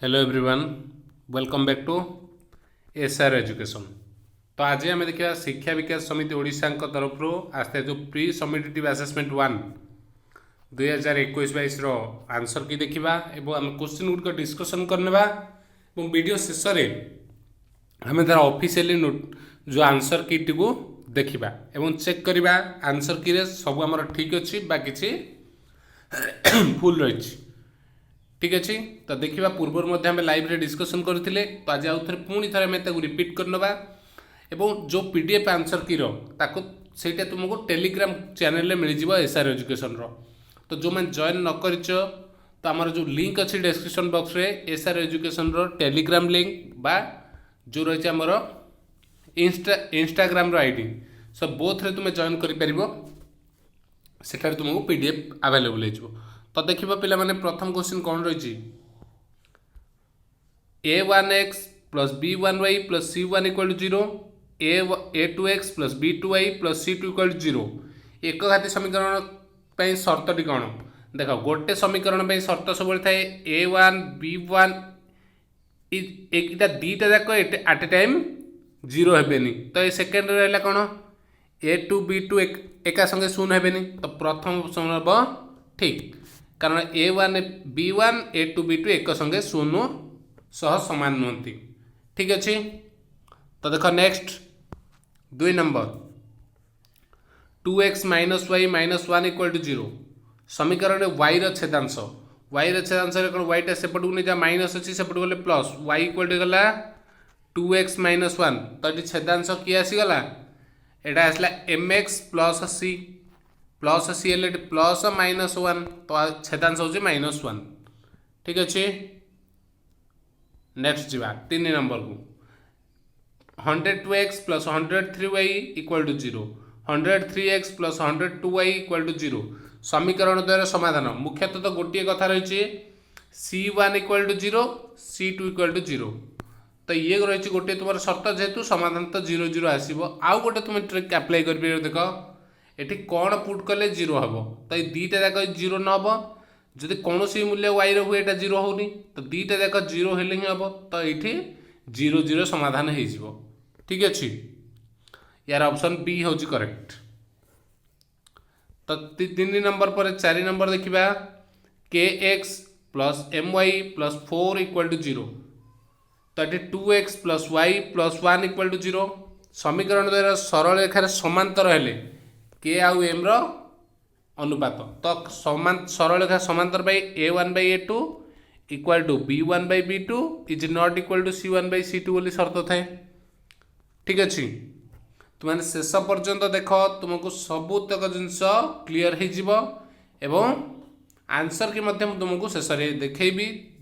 Hello everyone, welcome back to SR education. तो आज आम देखा शिक्षा विकास समिति ओडिशा तरफ आसते जो प्री समिटेटिव आसेसमेंट 1 2021-22 आंसर की देखा और आम क्वेश्चन गुड़िक डिस्कसन करने वीडियो शेष आम तार ऑफिशियली जो आंसर की को देखा और चेक करवा आंसर की सब आम ठीक अच्छी किसी भूल रही। ठीक अच्छे तो देखा पूर्व में लाइव रे डिस्कसन करते तो आज आउ थे पुणी थे आम रिपीट करनवा एवं जो पीडीएफ आंसर की सेटा तुमको टेलीग्राम चैनल मिल जाव एसआर एजुकेशन तो जो मैंने जॉइन न कर तो आमर जो लिंक अच्छी डिस्क्रिप्शन बॉक्स रे एसआर एजुकेशन टेलीग्राम लिंक बा जो रही आमर इंस्टाग्राम आईडी सब बोथ रे तुम जॉइन कर तुमको पीडीएफ अवेलेबल हो। तो देखिए पिला माने प्रथम क्वेश्चन कौन रही a1x plus b1y plus c1 equal to 0 a2x plus b2y plus c2 equal to 0 एक घाती समीकरण पे शर्तटी कौन देख गोटे समीकरण पे शर्त सब थाए a1 b1 एटा दीटा जाक एट ए टाइम 0 हेबेनी तो ये सेकेंड रहा कौन a2 b2 एका संगे शून्य हेबेनी तो प्रथम ऑप्शन हम ठीक कारण a1 b1 a2 b2 एक संगे शून्य सह समान नुहति। ठीक अच्छे तो देख next 2 number 2x minus y minus 1 equal to 0 समीकरण y छेदांश कौन y सेपट को नहीं जा माइनस अच्छी सेपट गले प्लस y इक्वल टू गला 2x माइनस 1 तो ये छेदांश किए आसीगला एटा आसला mx plus c plus C L plus minus 1 तो छेदांश हो -1। ठीक अच्छे नेक्स्ट जी 3 नंबर को 102x plus 103y equal to 0 103x plus 102y equal to 0 समीकरण द्वारा समाधान मुख्यतः तो गोटे कथा रही c1 equal to 0 c2 equal to 0 तो ये रही गोटे तुम शर्त जेहेतु समाधान तो 0 0 आसो आउ गोटे तुम ट्रिक अप्लाई कर देख एठी कौन पुट कले 0 हम तो ये दीटा जाक 0 न हम जदि कौन मूल्य वाई हुए यहाँ 0 होनी तो दीटा जाक 0 हेले ही हम तो ये 0 0 समाधान हो। ठीक अच्छे यार ऑप्शन बी हूँ करेक्ट। तो 3 नंबर पर 4 नंबर देखा kx plus my plus 4 equal to 0 तो ये 2x plus y plus 1 equal to 0 समीकरण द्वारा सरल रेखार समांतर हेले के आउ एम अनुपात तो समान सरल रेखा समांतर by a1 by a2 equal to b1 by b2 is not equal to c1 by c2 बोली शर्त थाए। ठीक अच्छे तुम शेष पर्यंत देख तुमको सबूतक जिनस क्लीयर हो आंसर की तुमको शेष देखी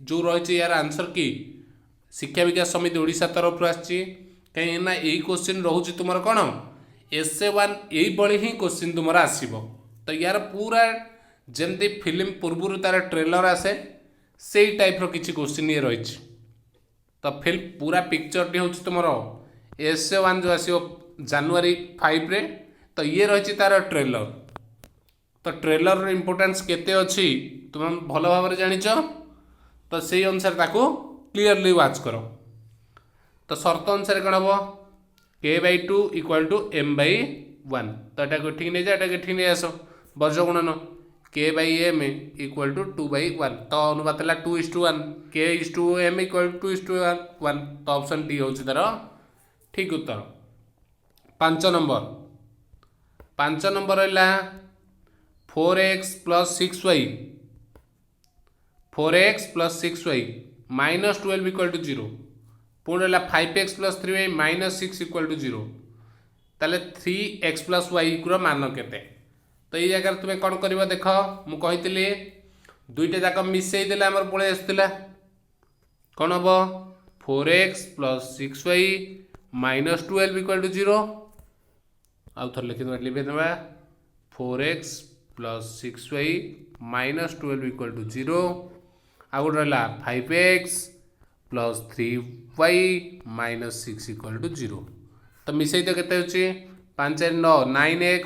जो रही यार आंसर की शिक्षा विकास समिति ओडिशा तरफ आसी कहीं यही क्वेश्चन रोचे तुम कौन SA1 यही ही क्वेश्चन तुम आसब तो यार पूरा जमती फिल्म पूर्व तार ट्रेलर आसे से टाइप किसी क्वेश्चन ये रही तो फिल्म पूरा पिक्चर टी हूँ तुम SA1 जो आसो January 5 रे तो ये रही तार ट्रेलर तो ट्रेलर इम्पोर्टेंस केते अच्छी तुम भल भाव जाच तो से अनुसार ताको क्लीयरली वाच कर तो शर्त अनुसार कौन हम k/2 इक्वल टू m/1 तो यहाँ ठीक नहीं जा ठीक नहीं आस वर्ज गुणन k/m इक्वल टू 2/1 तो अनुपात है 2:1 k/m इक्वल टू 2:1 तो ऑप्शन डी हूँ तार ठीक उत्तर। 5 नंबर है 4x plus 6y minus 12 equal to 0 पुणे 5x plus 3y minus 6 equal to 0 ताले 3x प्लस वाई मान केते तो ये जगह तुम्हें कौन कर देख मुझे दुईटा जाक मिसई देला आमर पड़े आसला कौन हम 4x plus 6y minus 12 equal to 0 आउ थ लिखी 4x plus 6y minus 12 equal to 0 आउ गोटे रहा 5x plus 3y minus 6 equal to 0 तो मिसई तो केते होची 5 9 9x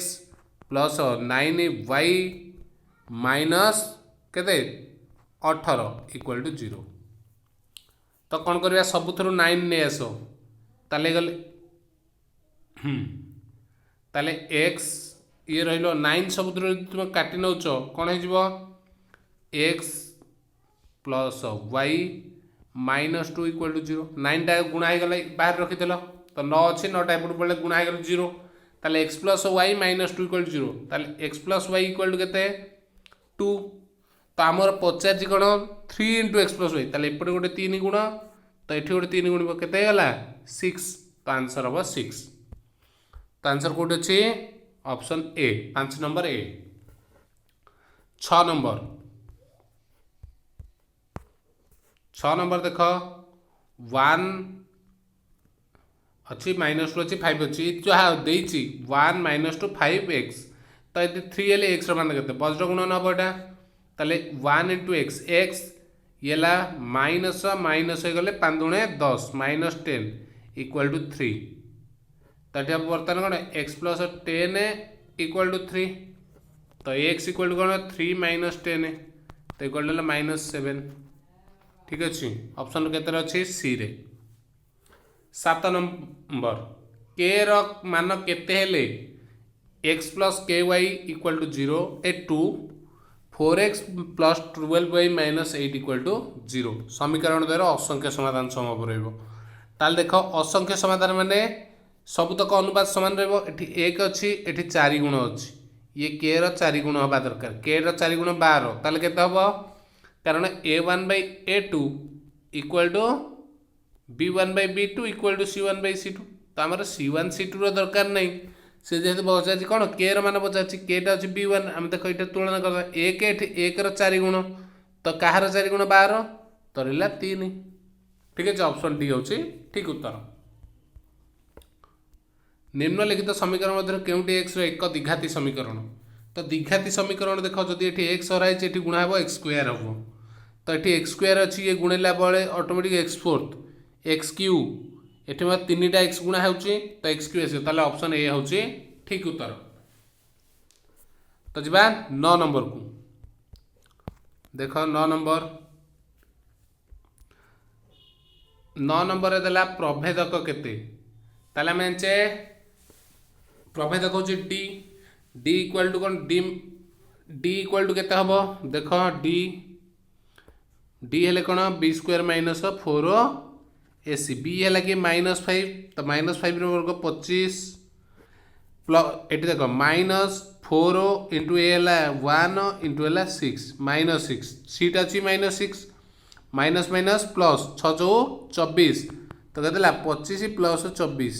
प्लस 9y माइनस केते 18 इक्वल टू 0 तो कौन करवा सबुथुरु 9 नहीं आस ताले गले ताले एक्स ये रहिलो 9 सबुथुरु तुम काटी नौच कौन हो एक्स प्लस वाई -2 = 0 9 टा गुणा हो गला बाहर रखिदेल तो 9 अच्छी 9 टा एपट पड़े गुणा हो 0 ताले x + y -2 = 0 ताले x + y = केते 2 तो आमर पचार कौन 3 × x + y ताले एपटे गोटे 3 गुण तो ये गोटे 3 गुण केते गला 6 तो आंसर हम 6 तो आंसर कौट अच्छे option A 5 number A 6 number देख 1 अच्छी -2 अच्छी 5 अच्छी जहाँ देती 1 - 2 5x तो ये 3 हेल्ले एक्स मान के वज्र गुणन हम यहाँ ताले 1 × x x ये माइनस माइनस हो गले 5 × 10 -10 = 3 तो ये बर्तमान कौन x + 10 = 3 तो x = कौन 3 - 10 तो इक्वल -7 ठीक अच्छे ऑप्शन केते अच्छे सी रे 7 नंबर k रो मान केते हेले x + ky = 0 ए 2 4x + 12y - 8 = 0 समीकरण द्वारा असंख्य समाधान संभव रहिबो ताल देख असंख्य समाधान माने सबुतक अनुपात समान रहिबो एठी 1 अछि एठी 4 गुण अछि ये k रो 4 गुण होबा दरकार k रो 4 गुण 12 ताले केते हबो कारण a1/a2 = b1/b2 = c1/c2 तो आमर c1 c2 रो दरकार नहीं से जेहेतु पचार कौन के मान पचार के अच्छी b1 आम देख ये तुलना कर 1 रो 4 गुण तो कହାର 4 गुण 12 तो रहा 3 ठीक है ऑप्शन डी होची ठीक उत्तर निम्नलिखित समीकरण मध्य केउटी एक्स रो एक द्विघाती समीकरण तो द्विघाती समीकरण देख जदि ये एक्स हराई ये गुणा हे x² हम तो ये x² अच्छी ये गुणेला बेले ऑटोमेटिक x4 x³ ये 3टा x गुणा हो तो x³ आस ऑप्शन ए हूँ ठीक उत्तर तो जा 9 नंबर को देख 9 नंबर देला प्रभेदक केते ताले आम जाने प्रभेदक हूँ डी डी इक्वल टू कौन डी इक्वल टू केते हबो देख डी डी हेले कौन b² - 4ac b है कि -5 तो -5 वर्ग 25 प्लस ये देख -4 × a है 1 × 6 -6 सीट अच्छी -6 माइनस माइनस प्लस 6 × 24 तो कहते 25 + 24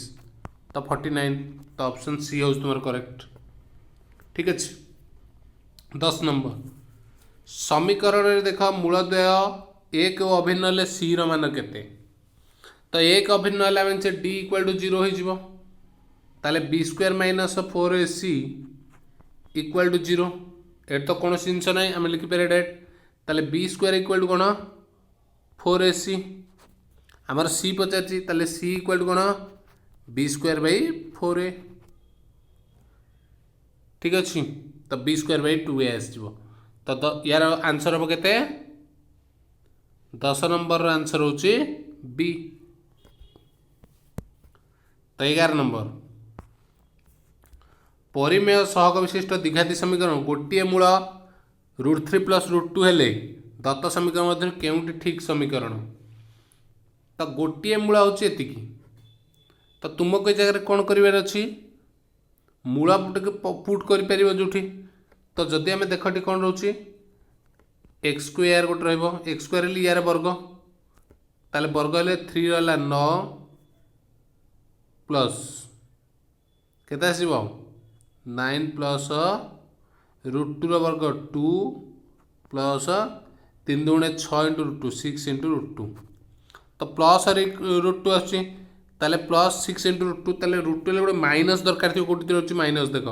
तो 49 तो ऑप्शन सी हो तुम करेक्ट ठीक अच्छे 10 नंबर समीकरण देख मूलद्वय एक अभिन्न सी मान केते तो एक अभिन्न से डी = 0 हो ताले b² - 4ac = 0 ये तो कौन जिनस ना आम लिखिपर डायरेक्ट ताले b² = कौन 4ac आमर सी पचार ताले c = कौन b²/4a ठीक अच्छे तो b²/2a आसो तो यार आंसर हम केते 10 नंबर आंसर होची बी तो 11 नंबर परिमेय सहग विशिष्ट द्विघाती समीकरण गोटे मूल √3 + √2 हेले दत्त समीकरण मध्य केउटी ठीक समीकरण तो गोटे मूल होची एतिकी तो तुमको ये जगह कौन कर मूल पुट कर जो तो जदि आम देख कौन रोचे x² गोटे x² यार वर्ग ताले वर्ग हेले 3 रहा 9 प्लस केते आसीबो 9 प्लस √2 वर्ग 2 प्लस 3 × 6 × √2 6 × √2 तो प्लस √2 आछी ताले प्लस 6 × √2 ताले √2 गोटे माइनस दरकार थी कोटी रोचे माइनस देख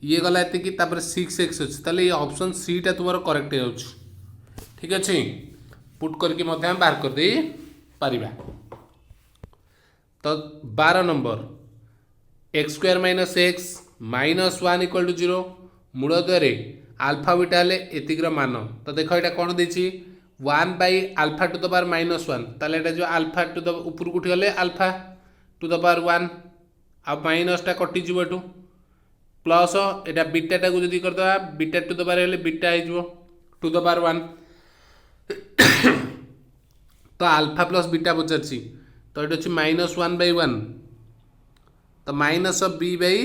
ये गला एति 6x अच्छे ताले ये ऑप्शन सी टा तुम्हारा करेक्ट हो ठीक अच्छे पुट करके बाहर कर दे पारिबा तो 12 नंबर x² - x -1 = 0 मूल द्वारे आल्फा बीटा हेले एतिकर मान तो देख यहाँ कौन देछि one by alpha to the power -1 ताले एटा जो आल्फा टू द ऊपर उठी गले आल्फा टू द पावर 1 आ माइनसटा कटि जीव एटू प्लस एटा बीटाटा को जदि करदबा बीटा टू द पावर हेले बीटा आइ जीव टू द पावर 1 तो आल्फा प्लस बीटा पचारछि तो ये -1 बाई 1 तो माइनस बी बाई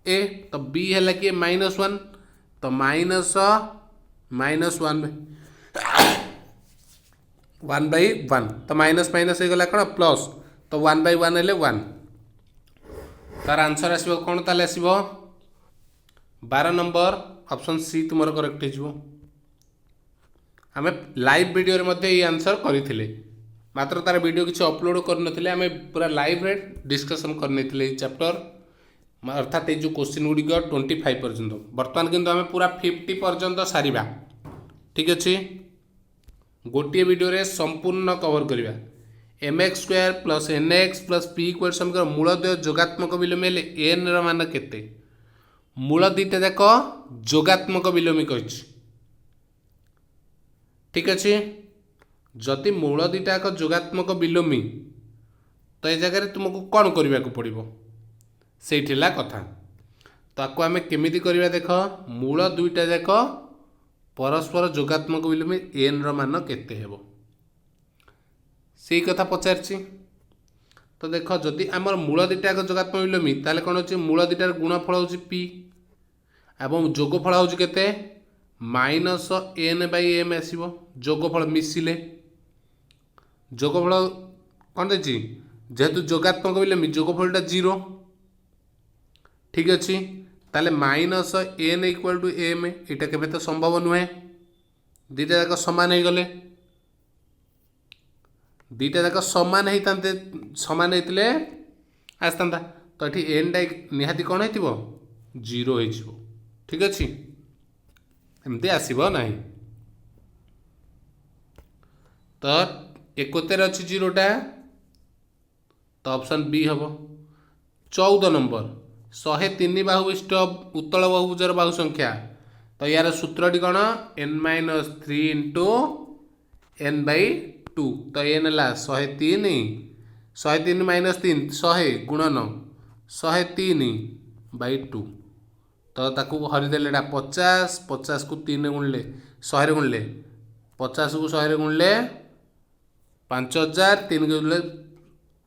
ए तो बी है कि -1 तो माइनस वन बाई 1 तो माइनस माइनस हो गला कौन प्लस तो 1 बाई 1 हेले 1 तार आंसर आसो कौन ताले आसो 12 नंबर ऑप्शन सी तुमर करेक्ट हो आम लाइव वीडियो रे ये आंसर करथिले मात्र तार वीडियो किसी अपलोड करनथिले आम पूरा लाइव रे डिस्कशन करने चैप्टर अर्थात ये जो क्वेश्चन गुड़िक 25 पर्यंत बर्तमान किंतु आम पूरा 50 पर्यंत सारिबा ठीक अच्छे गोटे वीडियो रे संपूर्ण कवर करिबा mx square plus nx plus p equal समीकरण मूलद्वय जोगात्मक विलोमी हेले n र मान केते मूल दुईटा जाक जोगात्मक विलोमी कहिछि ठीक अच्छे जदि मूल दुईटा जाक जोगात्मक विलोमी तो ये जगह तुमको कौन करने को पड़ो से कथा तो आपको आम केमी करवा देख मूल दुईटा जाक परस्पर जोगात्मक विलोमी एन मान केते हेबो से कथा पचारछि तो देख जदि आमर मूल दुईटा जाक जोगात्मक विलोमी ताले कौन होछि मूल दुईटार गुणफल होछि पी एवं जोगफल होछि केते माइनस एन बाई एम आसीबो जोगफल मिसिले जोगफल कौन देछि जेहेतु जोगात्मक विलोमी जोगफलटा 0 ठीक अच्छे ताले minus N equal to M यहाँ केवे तो संभव नुहे दुईटा जाक सामान हो गले दुईटा जाक सामान होते सामान होते आसता तो ये एन टा निहाती कौन हो 0 हो ठीक अच्छे एमती आसब ना तो एकोतेर अच्छी 0टा तो ऑप्शन बी हम 14 नंबर 103 बाहु विशिष्ट उत्तल बहुभुजर बाहु संख्या तो यार सूत्रटी कौन n-3 इंटू n बाई 2 तो n है 103 103 माइनस 3 100 गुणन 103 बाई 2 तो ताकू हरिदेले 50 50 को 3 गुणले 100 गुणले 50 को 100 गुणले 5000 3 गुणले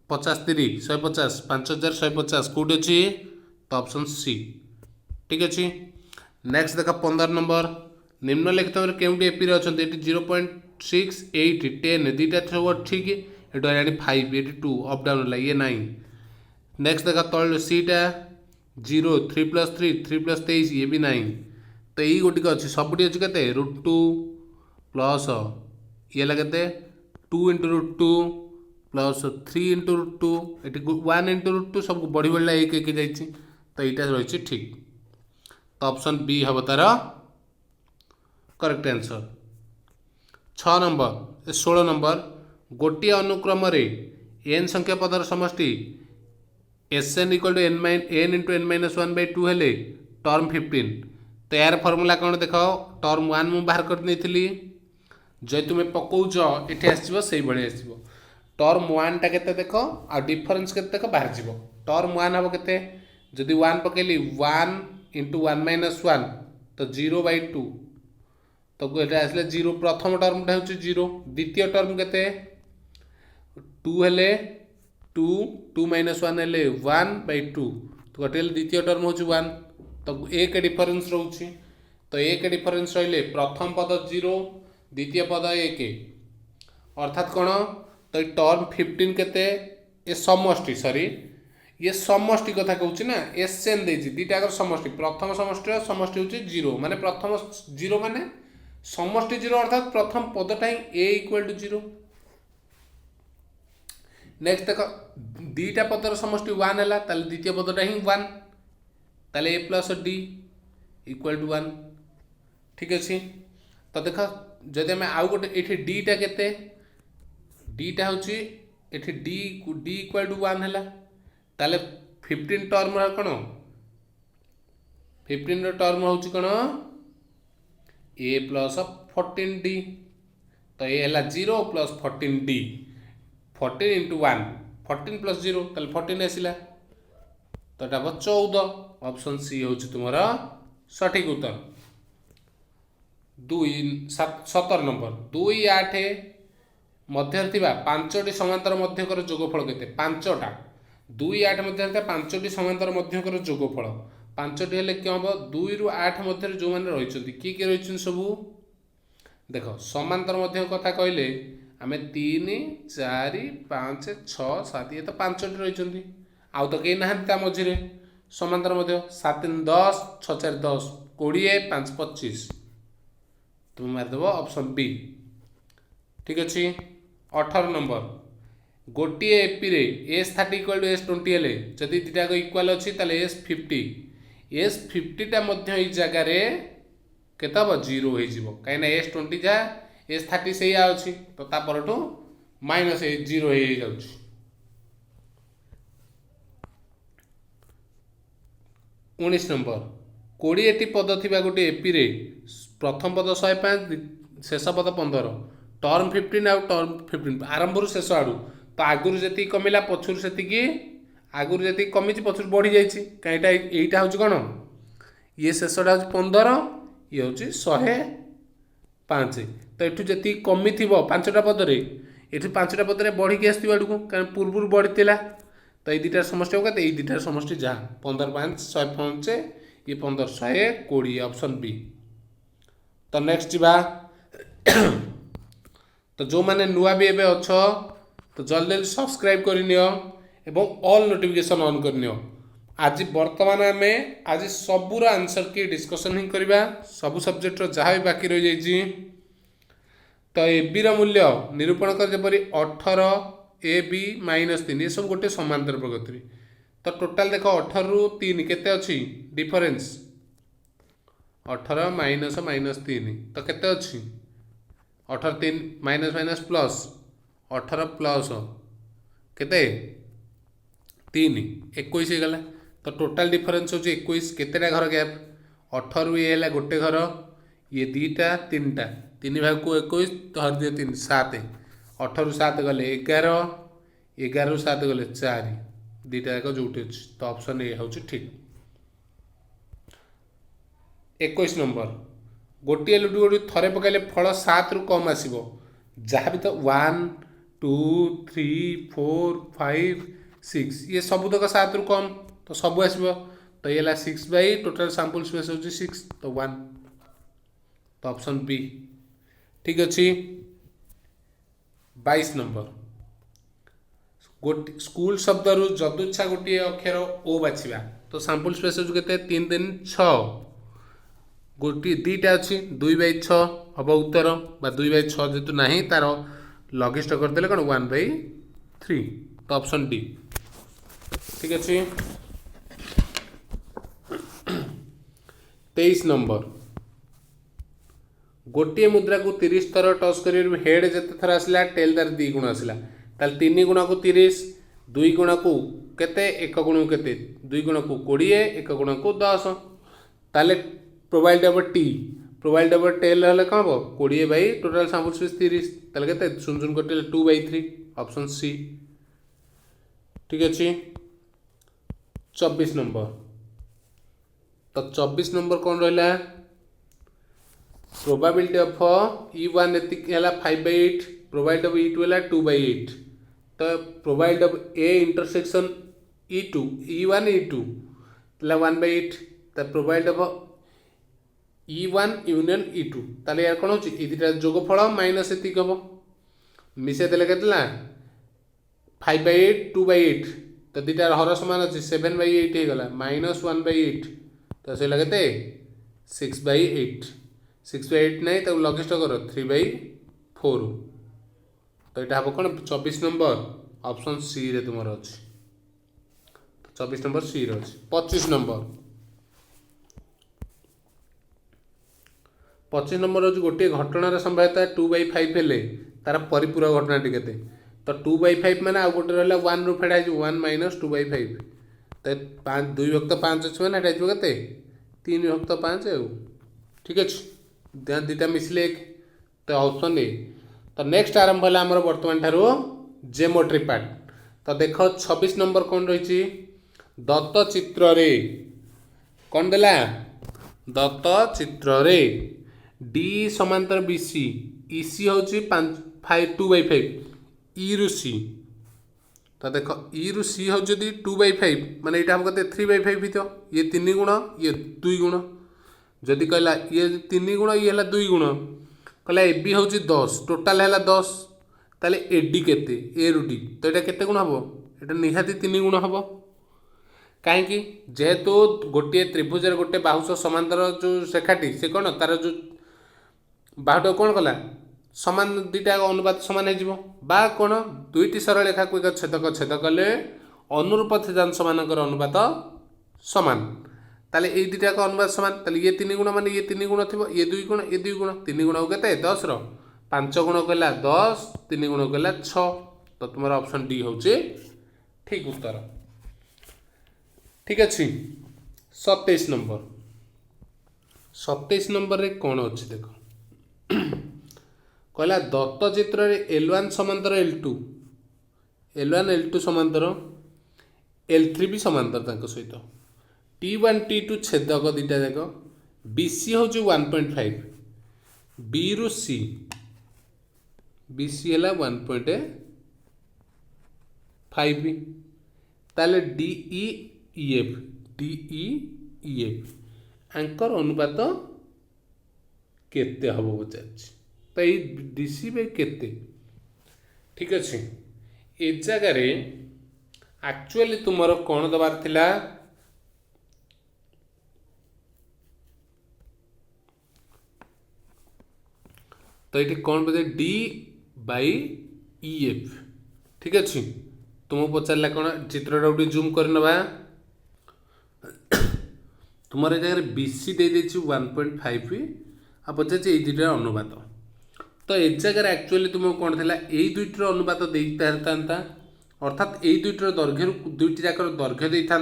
50 3 150 5150 कौट अच्छी तो ऑप्शन सी ठीक अच्छे नेक्स्ट देखा 15 नंबर निम्नलिखित में केउटी एपी रे अछंती एटी 0.6 8 10 दुईटा सब ठीक एटू आनी 5 एटी 2 अप डाउन ये 9 नेक्स्ट देखा तल सीटा 0 3 + 3 3 + 23 ये भी 9 तो यही गोटी अच्छी सबुटी अच्छी के √2 प्लस ये लगे 2 × √2 प्लस 3 × √2 ये 1 × √2 सब बढ़ी बढ़ला एक जाइए तो यहाँ रही ठीक तो ऑप्शन बी हम तार करेक्ट आंसर 6 नंबर 16 नंबर गोटे अनुक्रम एन संख्या पदर समष्टि Sn = n × n-1/2 हेले टर्म 15 तो यार फर्मूला कौन देख टर्म 1 मुझे बाहर कर नहीं जो तुम्हें पकाउच ये आसो से भाई टर्म 1 टा केते देख आ डिफरेंस केते देख बाहर जीव टर्म 1 हम केते जदि 1 पकेली 1 × 1 - 1 तो 0/2 तो ये आसले 0 प्रथम टर्मटा हूँ 0 द्वितीय टर्म केते 2 हेले 2 2 - 1 हेले 1/2 तो गोटे द्वितीय टर्म हूँ 1 तो एक डिफरेंस रोचे तो एक डिफरेंस रही प्रथम पद 0 द्वितीय पद 1 अर्थात कौन तो टर्म 15 केते ये समष्टि सॉरी ये समष्टि कथा कहूँ ना Sn दुईटा समष्टि प्रथम समष्टि हूँ 0 माने प्रथम 0 माने समष्टि 0 अर्थात प्रथम पदटा ही a = 0 नेक्स्ट देख दुईटा पदर समष्टि 1 है द्वितीय पदटा ही 1 ताले a + d = 1 ठीक अच्छे तो देख जदि आम आउ गोटे ये dटा केते dटा हूँ ये d = 1 है ताले 15 टर्म कौन 15 टर्म हूँ कौन a + 14d तो ये है 0 प्लस 14D 14 इंटू 1 14 प्लस 0 ताले 14 आसला तो ये हम 14 ऑप्शन सी हूँ तुम सठिक उत्तर 17 नंबर 2 8 मध्य पांचटी समांतर मध्यकर जोगफल केते 5टा 2 8 मध्य 5टी समांतर मध्यकर जोगफल 5टी हेले क्या हम 2 रु 8 मध्य जो मैंने रही किए रही सबू देख समांतर मध्य कथा कहले आम 3 4 5 6 7 ये तो 5टी रही आउ तो कहीं ना मझे समांतर मध्य 7 3 10 6 4 10 20 5 25 तुम मारिदेव ऑप्शन बी ठीक अच्छे 18 नंबर गोटे एपी रे S30 इक्वल टू S20 हेले जदि दुटा इक्वाल अच्छी ताले S50 टा मध्य ई जगह रे केते हम 0 हो जीवो कहीं S20 जहाँ S30 से अच्छी तो तापरठू माइनस 0 हो जाउछि 19 नंबर 20टी पद थिबा गोटे एपी रे प्रथम पद 105 शेष पद 15 टर्म 15 आउ टर्म 15 आरंभ शेष आड़ू तो आगुरी जी कमिला पछुर से आगुरी जी कमी पछुर बढ़ी जाइए कहीं यहीटा हूँ कौन ये शेषटा हूँ 15 ये हूँ 105 तो यू जी कमी थी 5टा पदरे ये 5टा पदरे बढ़ी आसो आड़ को कारण पूर्व बढ़ी तो ये दुटार समष्टि होगा ये दुटार समष्टि जहाँ 15 5 105 ये 15 120 ऑप्शन बी तो नेक्स्ट जीवा तो जो मैंने नुआ भी एबे अच्छ तो जल्दी जल्दी सब्सक्राइब करनियो एवं ऑल नोटिफिकेशन ऑन करनियो आज वर्तमान आम आज सबूर आंसर की डिस्कशन ही करवा सबू सब्जेक्ट जहाँ भी बाकी रही जाइए तो एबी मूल्य निरूपण कर जपरी 18 AB -3 ये सब गोटे समांतर प्रगति तो टोटाल देख 18 रु 3 केते अच्छी डिफरेन्स 18 माइनस माइनस 3 तो केते अच्छी 18 3 माइनस माइनस प्लस 18 प्लस केते 3 21 गला तो टोटाल डिफरेन्स होची 21 केतेटा घर गैप 18 रु ये गोटे घर ये दीटा 3टा 3 भाग को 21 तो हर दिए 3 7 18 रु 7 गले 11 11 रु 7 गले 4 दीटा जाक जोटे अच्छी तो ऑप्शन ए हूँ ठीक 21 नंबर गोटे लुडु गोटी थे पकड़े फल 7 रु कम आसो जहाँ भी तो 1 2 3 4 5 6 ये सबूतक 7 रु कम तो सब आसो तो ये 6 बाई टोटाल सैंपल स्पेस हो 6 तो 1 तो ऑप्शन बी ठीक अच्छे 22 नंबर गोटे स्कूल शब्द रु जदुच्छा गोटे अक्षर ओ बाछा तो सैंपल स्पेस हो 3 3 6 गोटे दीटा अच्छी 2/6 हम उत्तर बा 2/6 जेतु ना तार लघिष्ठ करदे कौन 1/3 तो ऑप्शन डी ठीक अच्छे 23 नंबर गोटे मुद्रा को 30 थर टच कर हेड जिते थर आसला टेल तार 2 गुण आसला ताल 3 गुण को 30 2 गुण को केते 1 गुण को केते 2 गुण को 20 1 गुण को 10 ताले प्रोबाइल्ड ऑफ टी प्रोबाइल्ड ऑफ टेल हेल्ले कौन हम 20 बाई टोटाल सैंपल स्पेस 30 ताले केते 0 कटिले 2/3 ऑप्शन सी ठीक अच्छे 24 नंबर तो 24 नंबर कौन रहा प्रोबेबिलिटी ऑफ E1 एतिक है 5/8 प्रोबाइल्ड ऑफ E2 है 2/8 तो प्रोबाइल्ड of A intersection E2 E1 E2 है 1/8 तो प्रोबाइल्ड ऑफ E1 यूनियन E2 ताले यार कौन हो दुटा जोगफल माइनस एतिक हम मिसे देले केतला 5/8 2/8 तो दुटा हर समान अच्छे 7/8 हो गला -1/8 तो से लगते 6/8 6/8 नहीं तो लघिष्ठ कर 3/4 तो यहाँ हम कौन 24 नंबर ऑप्शन सी रे तुम अच्छी 24 नंबर सी रे अच्छी 25 नंबर 25 नंबर हूँ गोटे घटनार संभाव्यता 2/5 हेले तार परिपूरक घटनाटी केते तो 2/5 मैंने आउ गोटे रहा 1 रु फेड 1 माइनस 2/5 तो 2/5 अच्छे मैंने के 3/5 ठीक अच्छे दुटा मिसले तो ऑप्शन ए तो नेक्स्ट आरंभ है आमर बर्तमान ठारू जेओमेट्री पार्ट। तो देख 26 नंबर कौन रही दत्त चित्र रे कौन देला दत्त चित्र रे डी समांतर बीसी इसी हूँ 2/5 ई रु सी। तो देख ई रु सी हूँ 2/5 माने यहाँ हम कहते 3/5 भीतर ये 3 गुण ये 2 गुण जदि कहला ये 3 गुण ये है 2 गुण कहला ए बी हूँ 10 टोटाल है 10 ताले एडी केते ए रु डी तो यहाँ केते गुण हम ये निहाती 3 गुण हम कहीं जेहेतु गोटे त्रिभुजर गोटे बाहुश समांतर जो रेखाटी से कौन तार जो बाहुटा कौन कला समान दुईटा अनुपात सामान हो कौन दुईटी सरल रेखा को एक छेदक छेद कले अनुरूप थिजांश मानकर अनुपात सामान ताले ये दुईटा अनुपात सामान ताले ये 3 गुण माने ये 3 गुण थी ये 2 गुण ये 2 गुण 3 गुण के 10 5 गुण कहला 10 3 गुण कहला 6 तो तुम्हारा ऑप्शन डी हूँ ठीक उत्तर। ठीक अच्छे 27 नंबर 27 नंबर रे कौन अच्छी देख कहला दत्त चित्र रे L1 समांतर L2 L1 L2 समांतर L3 भी समांतर तांको सहित T1 T2 छेदक दीटा जाक BC हूँ 1.5 B रु C BC है 1.5 ताले DEF आंकर अनुपात केते हम पचार तो ये डीसी बाई केते ठीक अच्छे ए जगार एक्चुअली तुमर कौन दबार थिला तो ये कौन बोलते डी बाई EF ठीक अच्छे तुमको पचारा कौन चित्रटा गोटे जूम कर नवा तुम जगह BC दे 1.5 आ पचार ये दुईटार अनुपात तो ए जगह एक्चुअली तुमको कौन थी यही दुईटर अनुपात देता अर्थात यही दुईटर दैर्घ्य दुईटी जाकर दैर्घ्य देता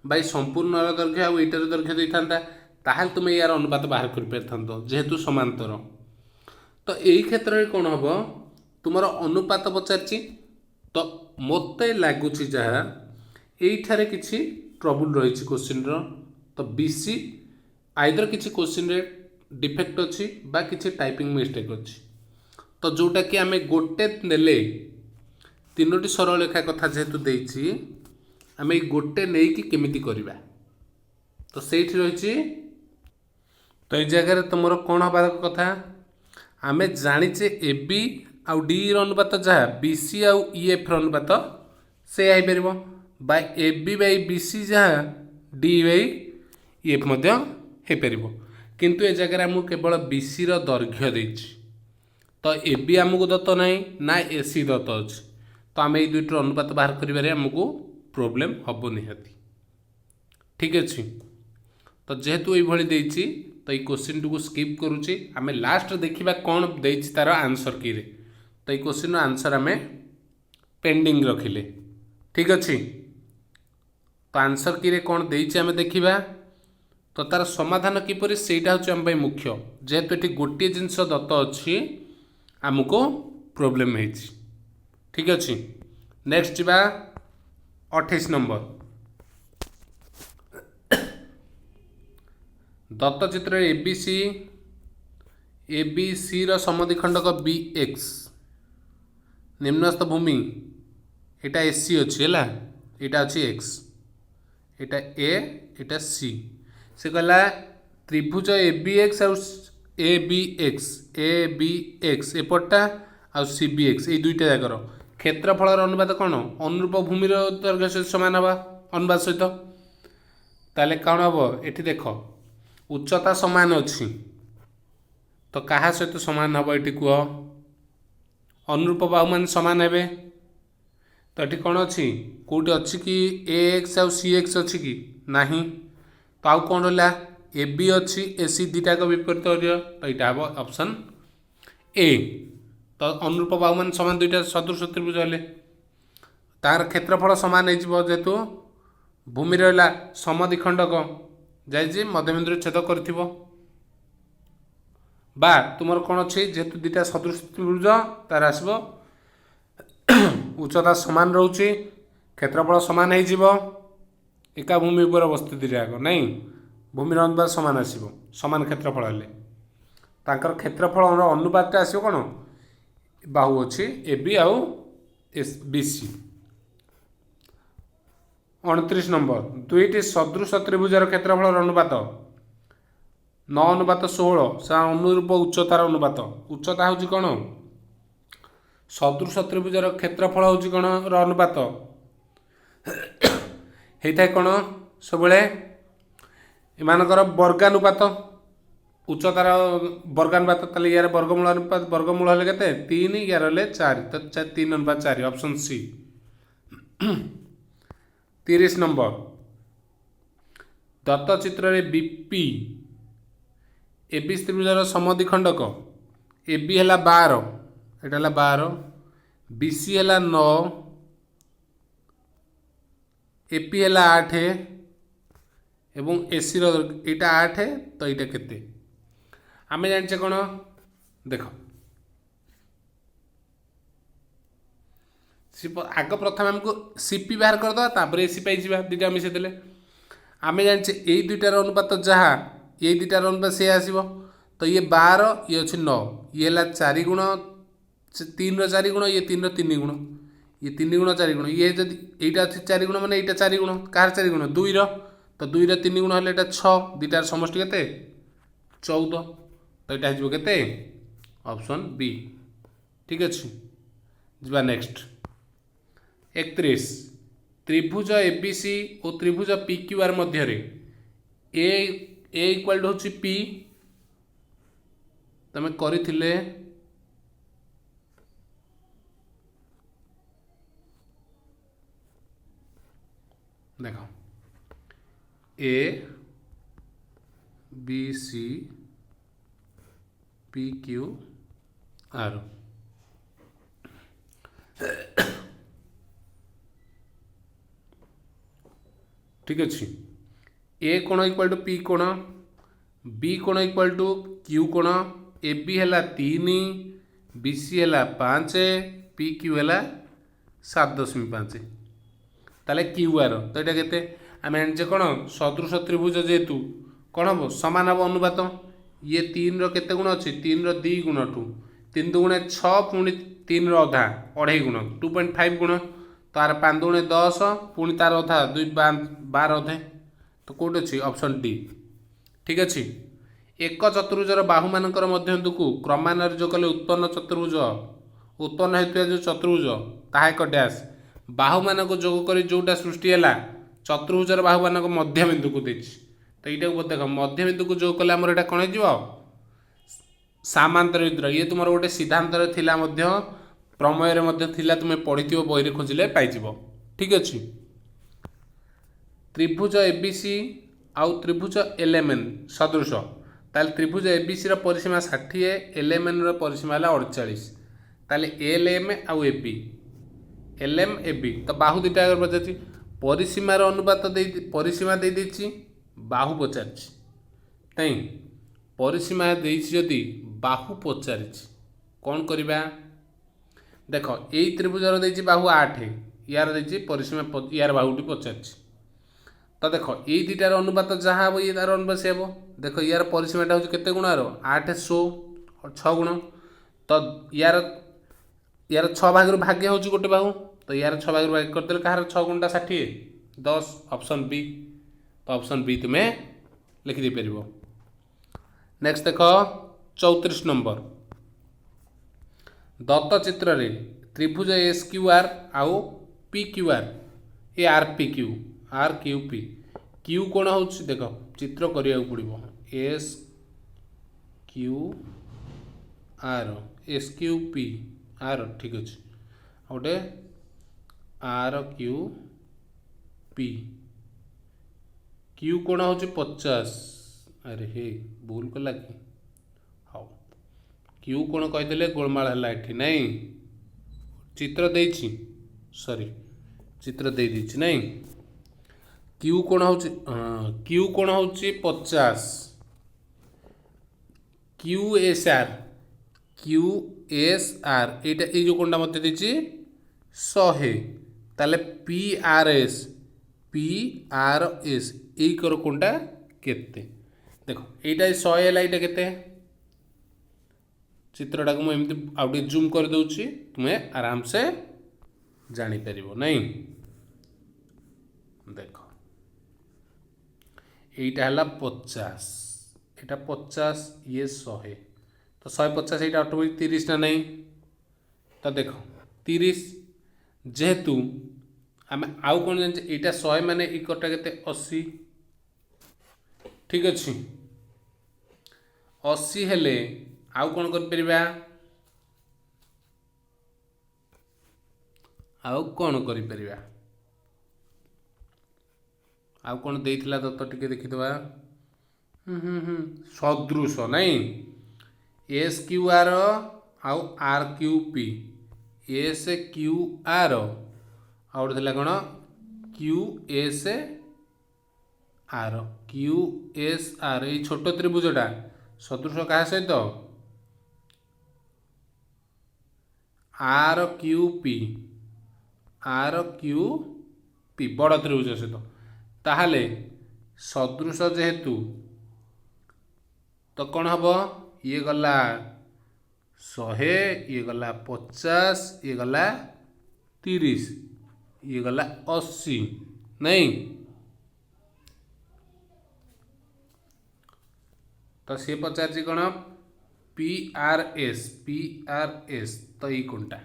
बाई संपूर्ण दैर्घ्य आईटार दैर्घ्य देता ताहले तुम यार अनुपात बाहर कर पार जेहेतु समांतर तो यही क्षेत्र में कौन हम तुम अनुपात पचार तो मत लगुच जहाँ यहीठारे किसी ट्रबुल रही क्वेश्चन तो BC आइदर किसी क्वेश्चन रे डिफेक्ट अच्छी बा किसी टाइपिंग मिस्टेक अच्छी तो जोटा कि आम गोटे नेले 3टी सरल रेखा कथा जेहेतु देछि आम गोटे नहीं कि केमिति करबा तो सेठी रही तो ये जगह तुम कौन हबार कथा आम जाचे AB आउ D अनुपात जहाँ BC आउ EF अनुपात से आईपर बा AB बाई BC जहाँ D बाई EF हो पार किंतु ए जगह आमको केवल BC दैर्घ्य देछि तो AB आमको दत्त नहीं ना AC दत्त अच्छे तो आम ये दुईटर अनुपात बाहर करें आमको प्रोब्लेम हम निहाती ठीक अच्छे तो जेहेतु ये तो ये क्वेश्चन को स्किप करुच्चे आम लास्ट देखा कौन दे तार आंसर की तो ये क्वेश्चन आंसर आम पेंडिंग रखिले ठीक अच्छे तो आंसर की कौन देछि आम देखा तो तार समाधान किपरि सेटा हूँ आम मुख्य जेहेतु ये गोटे जिनस दत्त अच्छी आमको प्रोब्लेम है ठीक अच्छे नेक्स्ट जा 28 नंबर दत्त चित्र ABC समद्विखंडक BX निम्नस्थ भूमि एटा AC अच्छी है यहाँ अच्छी X Etah A Etah C से कहला त्रिभुज ABX और ABX एपटा और CBX ये दुईटा जाकर क्षेत्रफल अनुपात कौन अनुरूप भूमि दैर्घ्य सहित सामान हवा अनुपात सहित ताले कौन हम ये देख उच्चता सामान अच्छी तो क्या सहित सामान हम ये कह अनुरूप बाहु मान सामान हे तो ये कौन अच्छी कौटी अच्छी कि AX आउ CX अच्छी कि नहीं तो आउ कौन रहा AB अच्छी AC दुईटा विपरीत तो यहाँ हम ऑप्शन A तो अनुरूप बाहु मान सामान दुईटा सदृश त्रिभुज हेले तार क्षेत्रफल सामान हो जेहेतु भूमि रहा समद्विखंडक जाइए मध्यबिंदु छेद कर बा तुमर कौन अच्छे जेहेतु दुटा सदृश त्रिभुज तार आसब उच्चता सामान रोचे क्षेत्रफल सामान हो एका भूमि उपर अवस्थित आग नहीं भूमिर अनुपात सामान आसो सामान क्षेत्रफल हेले तांकर क्षेत्रफल अनुपात आसो कौन बाहु अच्छी ए बी आउ एस बी सी। 29 नंबर दुईटी सदृश त्रिभुजार क्षेत्रफल अनुपात 9:16 से अनुरूप उच्चतार अनुपात उच्चता हूँ कौन सदृश त्रिभुजार क्षेत्रफल हूँ कौन अनुपात होता है कौन सब एमानकर वर्गानुपात उच्चतार वर्गानुपात ताले यार वर्गमूल अनुपात वर्गमूल हेले केते 3 यार हेले 4 तो 3:4 ऑप्शन सी। 30 नंबर दत्त चित्र रे बीपी एबी त्रिभुजार समद्विखंडक एबी है 12 एटा है 12 बीसी है 9 एपी है 8 एवं एसी रा 8 तो यहाँ केते आमे जानिचे कौन देख आग प्रथम आमको सीपी बाहर करदे तापर एसी पाई दुटा मिसेदेले आमे जानिचे यही दुटार अनुपात जहाँ ये दुटार अनुपात से आसो तो ये 12 ये अच्छे 9 ये है 4 गुण 3 4 गुण ये 3 3 गुण ये 3 गुण 4 गुण ये जब यहाँ अच्छे 4 गुण मैंने यहाँ 4 गुण कहार 4 गुण 2 तो 2 3 गुण हेल्ले 6 दुटार समष्टि केते 14 तो यहाँ हो केते ऑप्शन बी ठीक अच्छे जा नेक्स्ट 31 त्रिभुज एबीसी और त्रिभुज पीक्यूआर मध्य ए इक्वाल टू होची पी तमें करिथिले देख A B C P Q R ठीक अच्छे ए कोण इक्वाल टू पी कोण बी कोण इक्वाल टू क्यू कोण ए बी है 3 बी सी है 5 पी क्यू है 7.5 ताले क्यू आर तो यहाँ केते आम जाने कौन सदृश त्रिभुज जेहेतु कौन हम सामान हम अनुपात ये 3 रो केते गुण अच्छी 3 रो 2 गुण टू 3 दुगुणे 6 पुणी 3 रो अधा 2.5 गुण 2.5 गुण तार 5 दुगुणे 10 पुणी तार अधा 2 12 अधे तो कौट अच्छी ऑप्शन डी ठीक अच्छे एक चतुर्भुजर बाहु मानकर मध्यबिंदु को क्रमान्वये जो कले उत्पन्न चतुर्भुज उत्पन्न होता जो चतुर्भुज ताहा एक डैश बाहु मान को जोग कर जोटा सृष्टि है चतुर्भुजर बाहु मान मध्यबिंदु को देती तो यहाँ देख मध्यबिंदु को जोग कले आमर यहाँ कौन हो सामांतरित ये तुम गोटे सिद्धांत प्रमेय तुम्हें पढ़ी बही खोजिले पाइज ठीक अच्छे त्रिभुज एबीसी आउ त्रिभुज एलएमएन सदृश ताल त्रिभुज एबीसी परिसीमा 60 एलएमएन परिसीमा 48 ताले एलएम आउ एबी एलएम एबी तो बाहु दुटा पचार परिसीमार अनुपात परिसीमा दे देछि बाहु पचार नहीं परिसीमा देछि बाहु पचार कौन करवा देख यही त्रिभुजर देछि बाहु 8 यार देछि परिसीमा यार बाहुटी पचार तो देख यही दुटार अनुपात जहाँ हम ये तार अनुपात से हम देख यार परिसीमाटा हूँ केते गुण 8 100 6 गुण तो यार यार 6 भाग भाग्य हूँ गोटे बाहु तो यार 6 भाग भाग करदे कहार 6 गुणटा 60 10 ऑप्शन बी तो ऑप्शन बी तुम्हें लिखिदे पार। नेक्स्ट देख 34 नंबर दत्त चित्र रे त्रिभुज एस क्यू आर आउ P Q R A R P P Q कौन हो देख चित्र करिया पड़ो एस क्यू पी आर ठीक अच्छे गोटे आर क्यू पी क्यू कौन हो 50 अरे हे भूल कला कि हाँ क्यू कौन कहीदेले गोलमाल है ये नहीं चित्र देछि सॉरी चित्र दे देछि नहीं क्यू कौन हो 50 QSR QSR এইটা এই যে কোনটা মতে দিছি 100 তাহলে PRS এই কর কোনটা কেতে দেখো এইটা 100 ହେଲା এইটা কেতে चित्रटा को मुझे आउ टे जूम कर दूची तुम्हें आराम से जानी परिबो नहीं देख এইটা हला 50 এটা 50 ये 100 तो 150 এইটা ऑटोमेटिक 30 ना नहीं तो देखो 30 जेहेतु आम आउ कौन जान এইটা 100 माने इकटा केते 80 ठीक अच्छे 80 हेले आउ कौन कर परिबा आउ कौन करि परिबा आउ कौन देइथिला तो टिके देखि दबा सदृश नहीं SQR आउ RQP SQR आउ थिला कोन QSR ए छोट त्रिभुजटा सदृश का सहित RQP बड़ त्रिभुज सहित ताहले सदृश जेहेतु तो कौन हम ये गला 100 ये गला 50 ये गला 30 ये गला 80 नहीं तो सी पचार कौन PRS तो ये कोनटा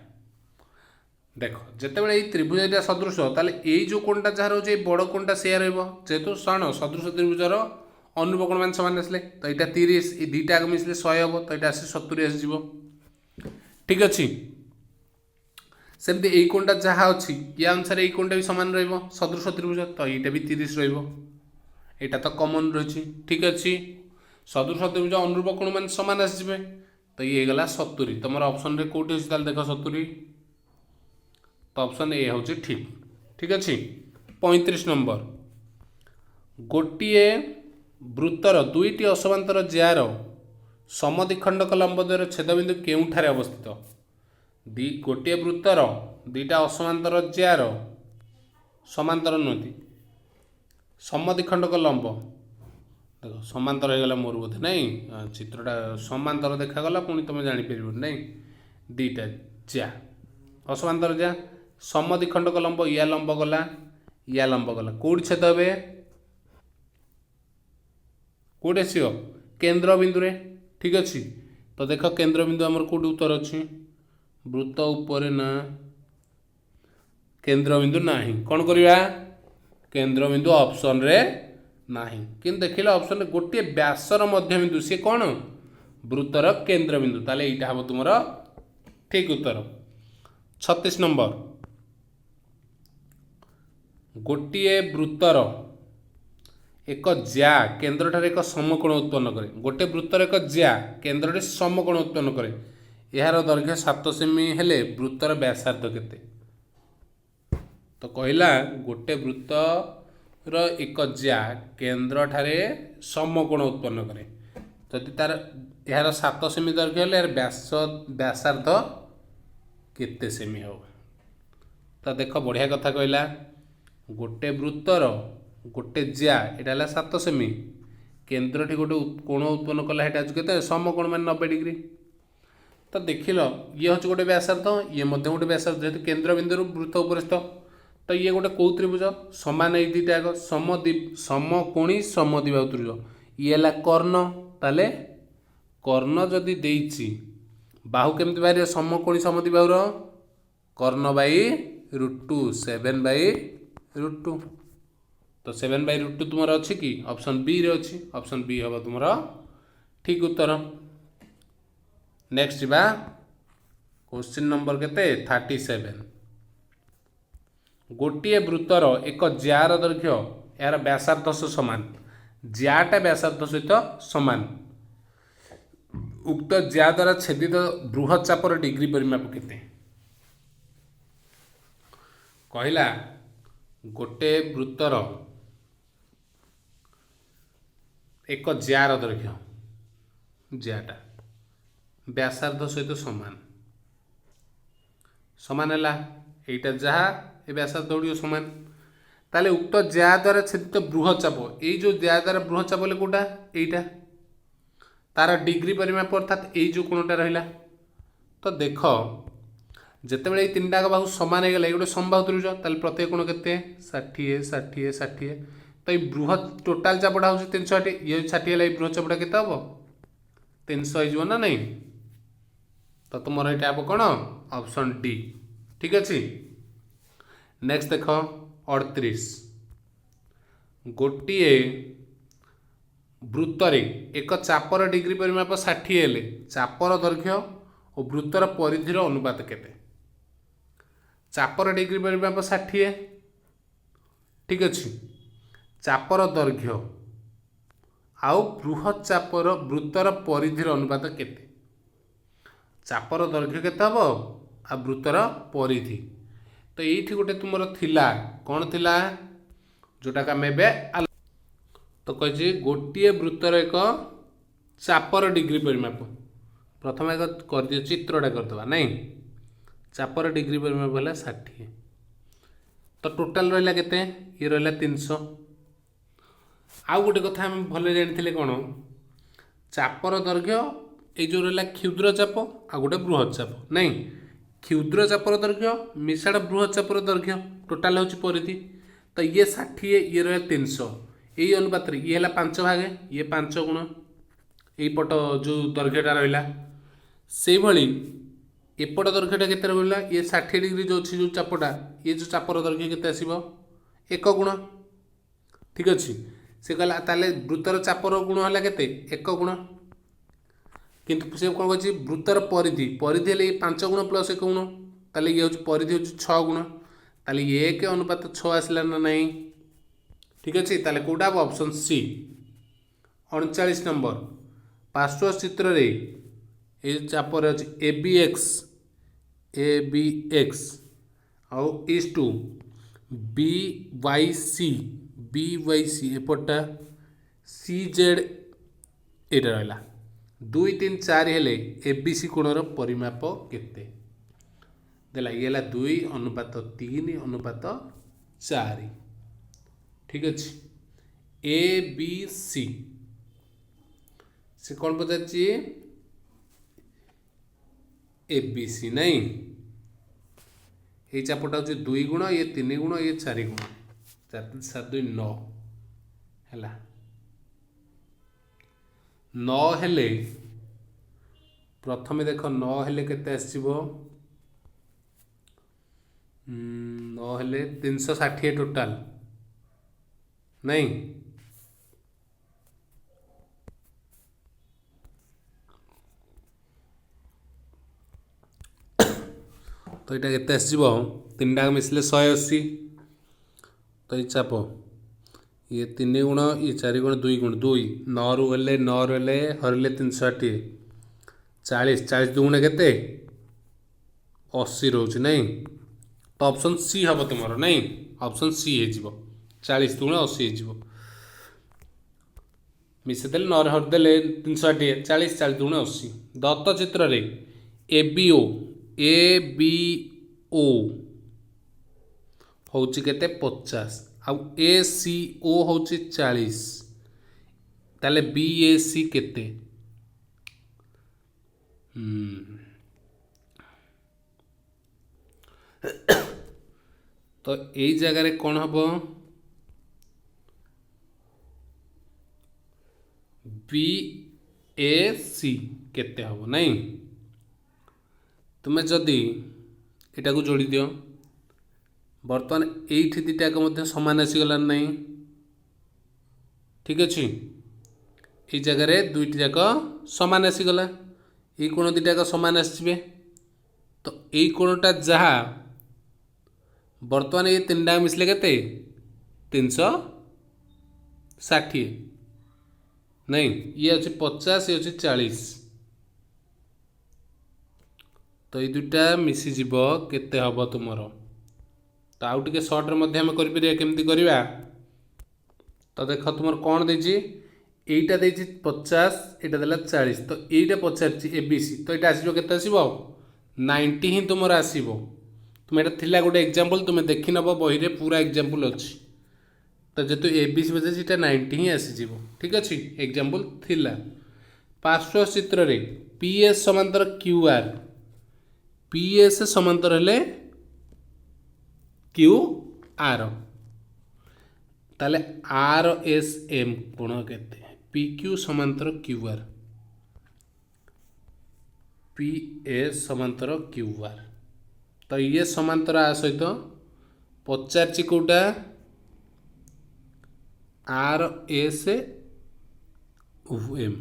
देखो जिते बड़े त्रिभुज ये सदृश ताले ये जो कोनटा जहाँ रोचे बड़ कोनटा से जेहेतु षण सदृश त्रिभुजर अनुरूप कोण मान समान आसले तो यहाँ 30 ये दुईटा आगे मिसले 100 हम तो यहाँ आस 70 आसो ठीक अच्छे सेमती यही कोनटा जहाँ अच्छी या अनुसार यही कोनटा भी सामान रदृश त्रिभुज तो यहाँ भी 30 रहा तो कमन रही ठीक अच्छे सदृश त्रिभुज अनुरूप कोण मान सामान आसवे तो ये गला 70 तुम ऑप्शन रे कोठी अछि ताल देख 70 तो ऑप्शन ए हूँ ठीक ठीक अच्छे 35 नंबर गोटे वृत्तर दुईटी असमांतर जार समद्विखंडक लंबद्वयर छेदबिंदु केउठारे अवस्थित गोटे वृत्तर दुईटा असमांतर जार समांतर नुहति समद्विखंडक लंब देख समांतर हो गला मोर बोधे नहीं चित्रटा समांतर देखागला पुणी तुम जापर नहीं दीटा जा असमांतर जा समद्विखंडक लंब या लंब गला कौटी छेद हे कौटे आसो केन्द्र बिंदु रे ठीक अच्छे तो देख केन्द्र बिंदु आमर कौटी उत्तर अच्छी वृत्त उपर ना केन्द्र बिंदु नाही कौन करवा केन्द्र बिंदु ऑप्शन रे नाही कि देखिले ऑप्शन रे गोटे व्यासर मध्य बिंदु सी कौन वृत्तर केन्द्र बिंदु ताले एटा हम तुम ठीक उत्तर 36 नंबर गोटे वृत्तर एक ज्या केन्द्र ठारे एक समकोण उत्पन्न करे गोटे वृत्तर एक ज्या केन्द्र ठारे समकोण उत्पन्न करे यार दैर्घ्य 7 सेमी हेले वृत्तर व्यासार्ध केते तो कहला गोटे वृत्तर एक ज्या केन्द्र ठारे समकोण उत्पन्न करे जदि तार यार 7 सेमी दैर्घ्य हेले व्यासार्ध केते सेमी हो तो देख बढ़िया कथा कहला गोटे वृत्तर गोटे ज्या यहाँ 7 सेमी केन्द्र ठी गोटे कोण उत्पन्न कला है के समकोण मान 90 डिग्री तो देख लो ये हूँ गोटे व्यासार्ध ये गोटे व्यासार्ध जेहतु केन्द्र बिंदु वृत्त उपरिस्थ तो ये गोटे कौ त्रिभुज सामान ये दुईटा आग समकोणी समद्विबाहु त्रिभुज ये है कर्ण ताले कर्ण जदि देइछि बाहु केमती बाहर समकोणी समद्विबाहुर कर्ण बाई √2 7/√2 तो 7/√2 तुम अच्छी कि ऑप्शन बी रे अच्छी ऑप्शन बी हम तुम ठीक उत्तर नेक्स्ट बा क्वेश्चन नंबर केते 37 गोटे वृत्तर एक जार दैर्घ्य यार व्यासार्ध समान ज्याटा व्यासार्ध सहित समान उक्त ज्या द्वारा छेदित बृहत चापर डिग्री परिमाप केते कहला गोटे वृत्तर एक जार दैर्घ्य ज्याटा व्यासार्ध सहित समान समान है एटा जहाँ ए व्यासार्ध गुड़िक समान ताले उक्त ज्या द्वारा छेदित बृहचाप ये जो ज्या द्वारा बृहचाप बोले कौटा यहीटा तार डिग्री परिमाप अर्थात ये जो कोणटा रहा तो देख जितेबाला ये तीन टाक बाहु सामान हो गला ये गोटे समबाहु त्रिभुज ताले प्रत्येक कोण केते 60 60 60 तो ये बृहत टोटाल चापटा हूँ 360 ये 60 है बृहत चापटा केते हम 300 हो ना नहीं तो तुम ये कौन ऑप्शन डी ठीक अच्छे। नेक्स्ट देख 38 गोटे वृत्तर एक चापर डिग्री परिमाप 60 हेले चापर दैर्घ्य और वृत्तर परिधिर अनुपात केते चापर डिग्री परिमाप 60 ठीक अच्छे चापर दैर्घ्य आउ बृहत चापर वृत्तर परिधिर अनुपात केते चापर दैर्घ्य केते हम आ वृत्तर परिधि तो ये गोटे तुम थिला कौन थिला जोटा का मेबे तो कही गोटे वृत्तर एक चापर डिग्री परिमाप प्रथम एक कर दियो चित्रटा करदे नहीं चापर डिग्री परिमाप है 60 तो टोटाल रहा केते ये रहा 300 आउ गोटे कथा आम भले जानी कौन चापर दैर्घ्य ये जो रहा क्षुद्र चाप आ गोटे बृहत चाप नहीं क्षुद्र चापर दैर्घ्य मिसाड़ बृहत चापर दैर्घ्य टोटाल हूँ परिधि तो ये 60 ये रहा 300 यही अनुपात ये है 5 भागे ये 5 गुण यही पट जो दैर्घ्यटा रहा से भली एपट दैर्घ्यटा केते रहा ये 60 डिग्री जो अच्छी जो चापटा ये जो चापर दैर्घ्य केते आसीबो 1 गुण ठीक अच्छे से कहला ताले वृत्तर चापर गुण है केते 1 गुण किंतु से कौन कही वृत्तर परिधि परिधि है 5 गुण प्लस 1 गुण ताले ये हूँ परिधि हूँ 6 गुण ताले 1 अनुपात 6 आसला ना नहीं ठीक अच्छे ताले कौटा ऑप्शन सी 39 नंबर पार्श्व चित्र रे ये चापर अच्छे ए बी एक्स आउ is to B Y C एपटा सी जेड ये रहा 2 3 4 हेले एबीसी कोणर परिमाप केते देला ये 2 अनुपात 3 अनुपात 4 ठीक अच्छे ए बी सी से कौन पचार ए बी सी नहीं ये चापटा हूँ 2 गुण ये 3 गुण ये 4 गुण 4 7 2 9 है 9 हेले प्रथम देख 9 हेले केते आसीबो 9 हेले 360 टोटाल नहीं तो यहाँ केते आसीबो तीन टाक मिसले 180 तो ये चाप ये 3 गुण ये 4 गुण 2 गुण 2 9 रु हेले 9 रु हेले हरले 360 40 40 दुगुण केते 80 रोच नहीं तो ऑप्शन सी हम तुम नहीं ऑप्शन सी हो 40 दुगुण 80 हो मिसेदेले 9 हरदेले 360 40 40 दुगुण 80 दत्त चित्र रे ए बी ओ हूँ केते 50 आउ ए सी ओ हूँ 40 ताले बी ए सी केते तो यही जगह रे कौन हम बी ए सी केते हम नहीं तुम्हें जदि एटा को जोड़ी दियो बर्तमान एठी दिटाक मध्य समान आसीगला नहीं ठीक अच्छे ये जगह रे दुईटी जाक समान आसीगला ये कोण दिटाक समान आसबे तो ये कोणटा जहाँ बर्तमान ये तीन टाक मिसले केते 360 नहीं ये अच्छे 50 ये अच्छे 40 तो ये दुटा मिसीजीव केते हम तुमर तो आउ टे सर्ट्रे करें केमती करवा तो देख तुम कौन देजी এইটা ଦେଇଛି 50 ଏଇଟା ଦେଲା 40 ତ ଏଇଟା ପଚାରିଛି ABC ତ ଏଇଟା ଆସିବ କେତେ ଆସିବ 90 ହିଁ ତୁମର ଆସିବ। ତୁମେ ଏଇଟା ଥିଲା ଗୋଟେ ଏକ୍ଜାମ୍ପଲ୍ ତୁମେ ଦେଖିନେବ ବହିରେ ପୁରା ଏକ୍ଜାମ୍ପଲ୍ ଅଛି। ତ ଯେହେତୁ ABC ପଚାରିଛି ଏଇଟା 90 ହିଁ ଆସିଯିବ। ଠିକ୍ ଅଛି ଏକ୍ଜାମ୍ପଲ୍ ଥିଲା। ପାର୍ଶ୍ୱ ଚିତ୍ରରେ PS ସମାନ୍ତର QR PS ସମାନ୍ତର ହେଲେ QR ତାହେଲେ RSM କୋଣ କେତେ PQ ସମାନ୍ତର QR PS ସମାନ୍ତର QR ତ ଇଏ ସମାନ୍ତର ଆ ସହିତ ପଚାରିଛି କୋଉଟା RSM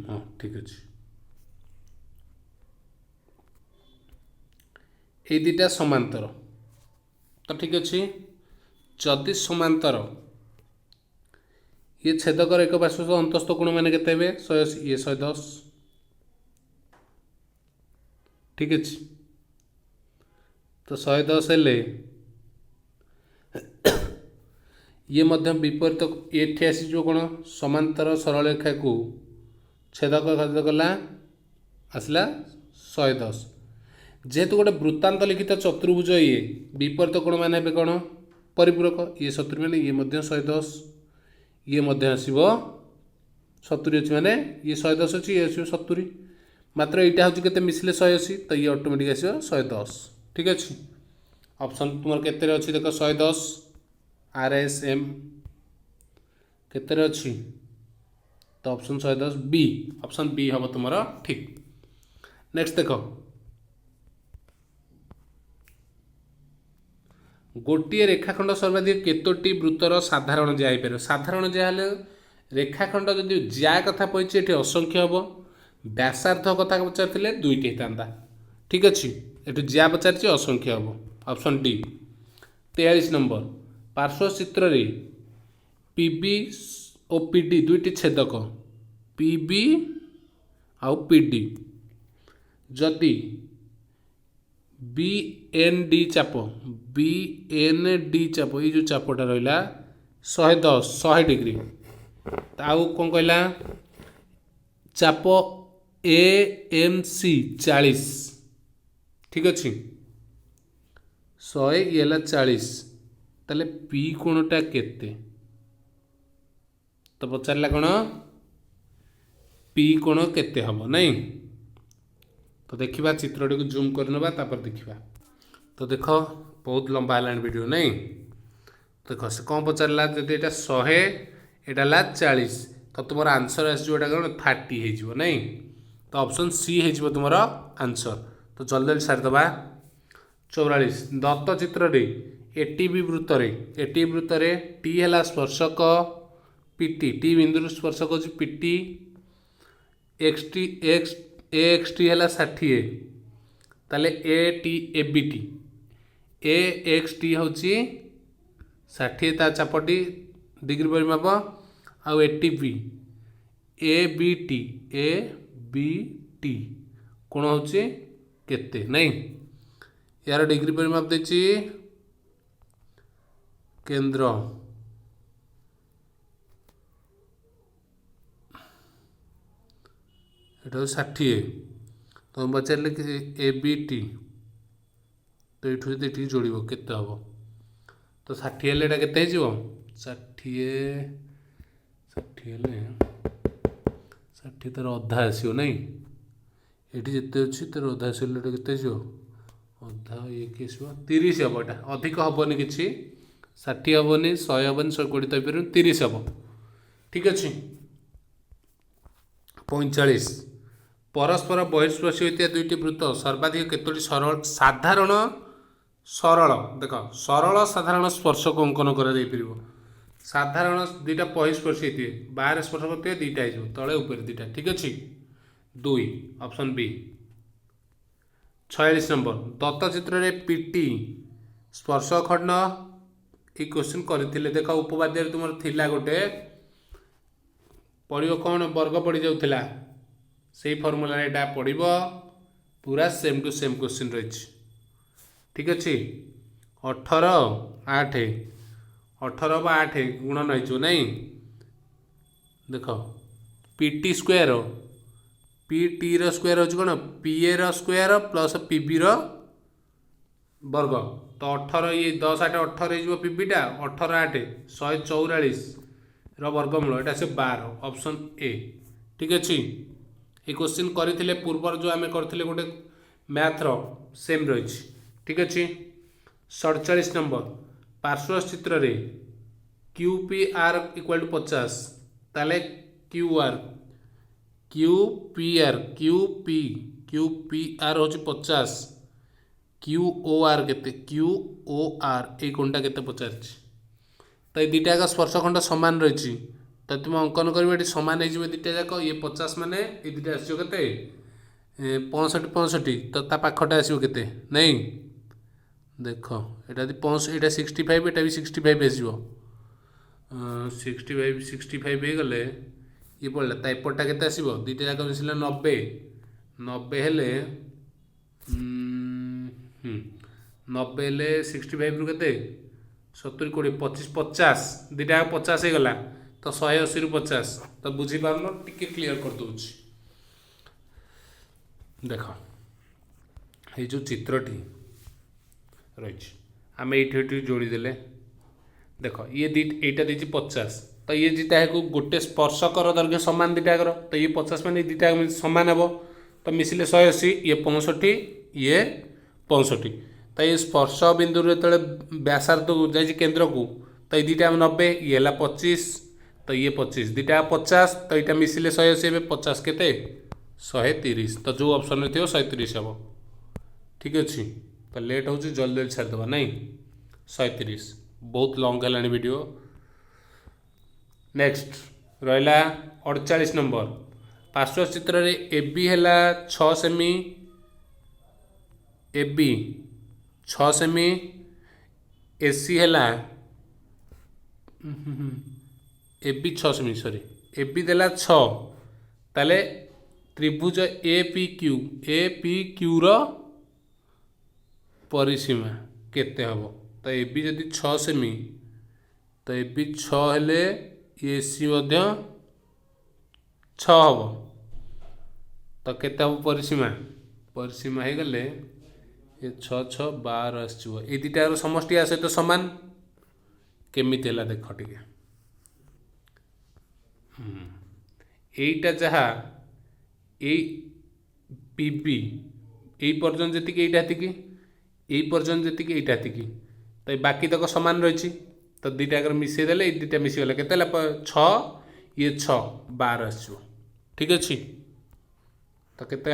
ହଁ ଠିକ୍ ଅଛି। এই দুইটা সমান্তর তো ঠিক আছে যদি সমান্তর ये छेदकर एक पार्श्व अंतस्थ कोण मैंने केते हेबे 180 ये 110 ठीक अच्छे तो 110 हेले ये मध्य विपरीत एठी आसीजो कोण समांतर सरल रेखा को छेदक कला आसला 110 जेहेतु गोटे वृत्तांत लिखित चतुर्भुज ये विपरीत कोण मान हे कौन परिपूरक ये 70 माने ये मध्य 110 ये मध्य आसीबो 70 अच्छी माने ये 110 अच्छी ये आसीबो 70 मात्र एटा होची केते मिसले 180 तो ये ऑटोमेटिक आसीबो 110 ठीक अछि। ऑप्शन तुमर केते रे अछि देखो 110 RSM केते रे अछि तो ऑप्शन 110 बी ऑप्शन बी हबो तुमर ठीक। नेक्स्ट देखो गोटे रेखाखंड सर्वाधिक केतोटी वृत्तर साधारण ज्या हो साधारण ज्या रेखाखंड जदि ज्या कथा पड़ी ये असंख्य हम व्यासार्थ कथा पचार दुईटी होता ठीक अच्छे ये ज्या पचार असंख्य हम ऑप्शन डी। 43 नंबर पार्श्व चित्र रे PB और PD दुईटी छेदक PB आउ PD जदि BND चाप BND चाप ये जो चापटा रहा 100 डिग्री आउ कौन कहला चाप AMC 40 ठीक अच्छे 100 ये 40 ताले P कोणटा केते तो पचारला कौन P कोण केते हम नहीं तो देखा चित्रटी को जूम कर नवा देखा तो देख बहुत लंबा है वीडियो नहीं तो देख से कौन पचारा जब यहाँ 100 यहाँ 40 तो तुम आंसर आसटा कौन 30 हो नहीं तो ऑप्शन सी हो तुम आंसर तो जल्दी जल्दी सारीदे। 44 दत्त चित्र रे एटीबी वृत्त रे टी है स्पर्शक PT टी बिंदु स्पर्शक हूँ PT XT AXT है 60 ताले ABT AXT हूँ 60 ता चापटी डिग्री परिमाप आउ ATB ABT कोण हूँ केते नहीं यार डिग्री परिमाप देछि केंद्र एटा 60 तो पचारे कि ABT तो ये जोड़ केते हम तो 60 हेल्ला केते 60 तार अधा आसो नहीं ये जिते अच्छी तार अधा आसोटा के अधा ये कि 30 हम एटा अधिक हेनी कि 60 हेनी 100 हेनी 120 तो 30 हम ठीक अच्छे। 45 परस्पर बहिस्पर्शी होता दुईटी वृत्त सर्वाधिक केतोटी सरल साधारण सरल देख सरल साधारण स्पर्शक अंकन कर साधारण दुईटा बहिस्पर्शी होते बाहर स्पर्श करते दुईटा हो तले ऊपर दुईटा ठीक अच्छे 2 ऑप्शन बी। 46 नंबर दत्त चित्र रे PT स्पर्श खंड ये क्वेश्चन करते देख उपवाद्य तुम थिला गोटे पड़ो कौन वर्ग पड़ जाऊला से फर्मूला यहाँ पड़ो पूरा सेम टू सेम क्वेश्चन रही ठीक अच्छे 18 8 18 8 गुणन हो नहीं देख P T square P T रो स्क्वायर हूँ कौन पी ए रो स्क्वायर प्लस पी बी रो वर्ग तो 18 ये 10 8 18 हो पीबीटा 18 8 144 वर्गमूल यहाँ से 12 ऑप्शन ए ठीक अच्छे ये क्वेश्चन करते पूर्वर जो आम करते गोटे मैथ रो सेम रही ठीक अच्छे 47 नंबर पार्श्व चित्र रे Q P R equal to 50 ताले क्यू पी आर हूँ 50 क्यू ओ आर के क्यू ओ आर ये कोणटा के पचार तो ये दुटा जाक स्पर्शखंड सामान रही तो तुम अंकन कर सामान हो दुटा जाक ये 50 माने ये दुटा आसो के 65 65 तो ता पाखटा आसो के नहीं देख यहाँ 65 यहाँ भी 65 आसो 65 हो गले ये पड़ा ता एपटा के आसो दुटा जाक मिसला 90 90 हेले 90 हेले 65 रु के 70 20 25 50 दुटा 50 हो गला तो 180 रु 50 तो बुझीपार टिके क्लीयर कर दूची देख ये जो चित्रटी रही आम ये जोड़ीदे देख ये यहाँ देती 50 तो ये दुटा को गोटे स्पर्शकर दैर्घ्य सामान दुटाकर तो ये 50 मान दुटा सामान हे तो मिसिले 180 ये 65 ये 65 तो ये स्पर्श बिंदु जो व्यासार्ध जाए केन्द्र को तो ये दुटा 90 ये 25 तो ये 25 दुटा 50 तो यहाँ मिसिले 180 50 के 130 तो जो ऑप्शन में थी 130 हम ठीक अच्छे तो लेट हो जल्दी जल्दी छाड़देवा नहीं 130 बहुत लंग है वीडियो नेक्स्ट रहा 48 नंबर पार्श्व चित्र रे ए बी है 6 सेमी ए बी 6 सेमी एसी है ए बी 6 सेमी सॉरी ए बी देला 6 ताले त्रिभुज ए पी क्यू रो परिसीमा केते हबो तो ए बी जदि 6 सेमी तो ए बी 6 हेले ए सी मध्य 6 हबो तो केते हबो परिसीमा हो गले ये 6 6 12 आसो ये दुटार समष्टि आ सहित सामान केमिति है देख टे यहीटा जहाँ पीबी यही पर्यटन जी यही पर्यटन जी यही तो बाकी तक सामान रही तो दुटा मिसेदेले ये दुटा मिसीगले के 6 ये 6 12 आसो ठीक अच्छे तो केते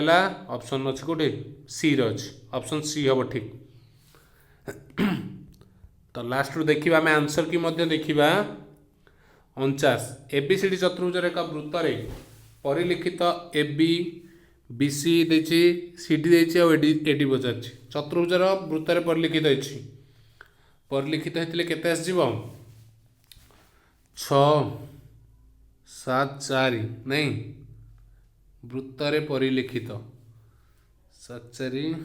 ऑप्शन अच्छे कौटे सी रही ऑप्शन सी हम ठीक तो लास्ट देखा आम आंसर की देखा 49 एबीसीडी चतुर्भुज एक वृत्त परिलिखित ए बी बी सी देछि सी डी देछि और एडी पचार चतुर्भुजर वृत्त परिलिखित होछि परिलिखित होते केते आसजिवो 6 7 4 नहीं वृत्त परिलिखित 7 4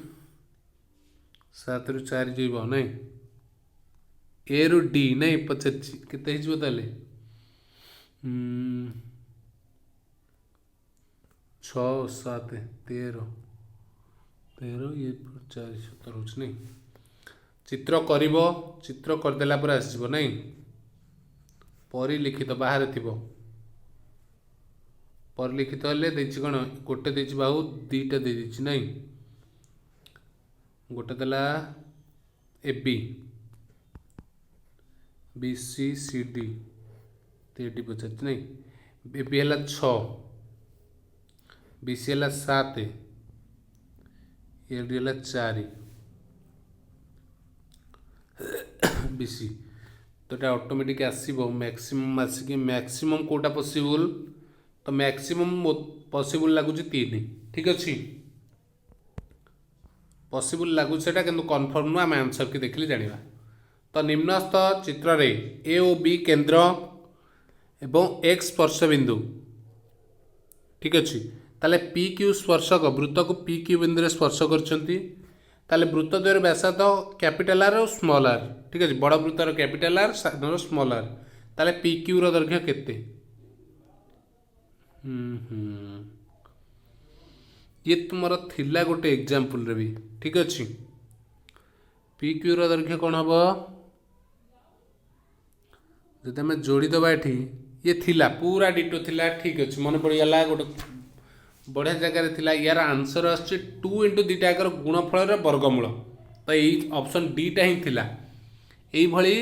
7 रु 4 जीव नहीं ए रु डी नहीं पचार केते हिजबो ताले 6 7 13 ये 4 17 हो नहीं चित्र चित्र करदेला पर आसजिवो नहीं परिलिखित बाहर थिबो परिलिखित हेले देछि कोन गोटे देछि बाहु दुईटा दे देछि नहीं गोटे देला A B B C C D D पचार नहीं ए बी है 6 बी सी है 7 ए डी है 4 बी सी तो ये ऑटोमेटिक आसो मैक्सिमम आसिक मैक्सिमम कोटा पॉसिबल तो मैक्सिमम पॉसिबल लगुच 3 ठीक अच्छे पॉसिबल लगुच से कन्फर्म नुह आम आंसर की देखिले जाना तो निम्नस्थ चित्र रे ए ओ बी केन्द्र एवं एक्स स्पर्श बिंदु ठीक अच्छे ताले पी क्यू स्पर्शक वृत्त को पी क्यू बिंदु स्पर्श कर वृत्त द्वयर व्यासार्ध कैपिटल आर और स्मॉल आर ठीक अच्छे बड़ वृत्तर कैपिटल आर साधारण स्मॉल आर ताले पी क्यू दैर्घ्य केते ये तुमर थिला गोटे एग्जांपल रे भी ठीक अच्छे पी क्यू रो दैर्घ्य कौन हम जब आम जोड़ीदबा ये ये थिला पूरा डिटो थिला ठीक अच्छे मन पड़गला गोटे बढ़िया जगार थिला यार आंसर आसुच्छे 2 इंटू दुईटा आकर गुणफल वर्गमूल तो यही ऑप्शन डीटा ही थिला यही भली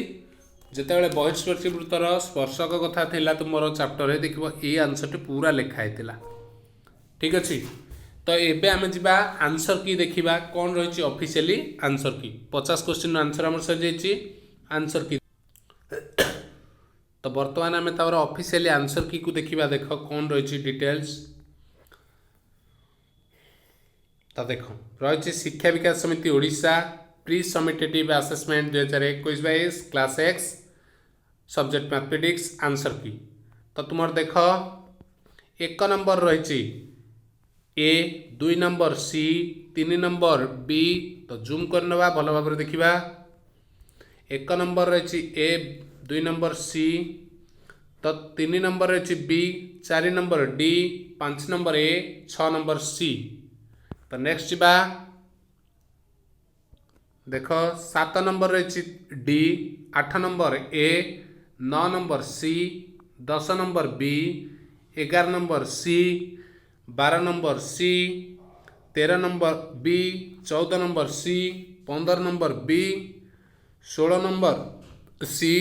जितेबाला बहिस्पर्शी वृत्तर स्पर्शक कथा थिला तुम चैप्टर है देखो ये आंसर टी पूरा लिखाई थिला ठीक अच्छे तो एबे आमे जिबा आंसर की देखिबा कौन रही ऑफिशियली आंसर की 50 क्वेश्चन आंसर आम सर जाइए आंसर की तो बर्तमान आमे तावर ऑफिशियली आंसर की को देखिबा देख कौन रही डिटेल्स तो देख रही Shiksha Vikas Samiti Odisha pre summative assessment 2021-22 class X subject mathematics answer key तो तुम देख 1 नंबर रही A 2 number C 3 number B तो जूम करनवा भल भाव देखा 1 नंबर रही ए 2 नंबर सी तो 3 नंबर रही B 4 number D 5 number A 6 number C तो नेक्स्ट जा देख 7 नंबर रही D 8 number A 9 number C 10 number B 11 number C 12 number C 13 number B 14 number C 15 number B 16 number C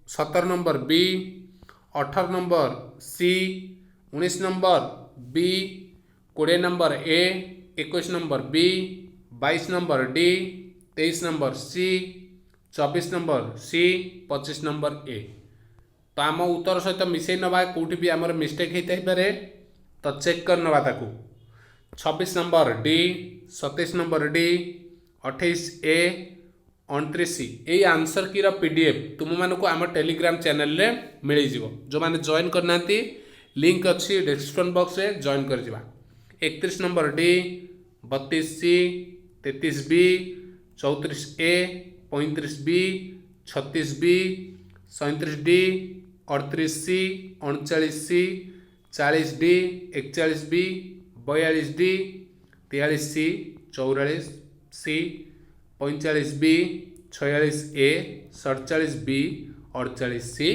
17 number B 18 number C 19 number B 20 number A 21 number B 22 number D 23 number C 24 number C 25 number A तो आम उत्तर सहित मिसई नवा कौटी भी आमर mistake होता पारे तो चेक कर नवा ताकू 26 नंबर डी 27 नंबर डी 28 ए 29 सी यही आंसर की पीडीएफ तुम मानक आम टेलीग्राम चैनल रे मिल जाव जो मैंने जॉइन करना लिंक अच्छी डिस्क्रिप्शन बॉक्स रे जॉइन कर 31 नंबर डी 32 सी 33 बी 34 ए 35 बी 36 बी 37 डी 38 सी 39 सी 40 डी 41 बी 42 डी 43 सी 44 सी 45 बी 46 ए 47 बी 48 सी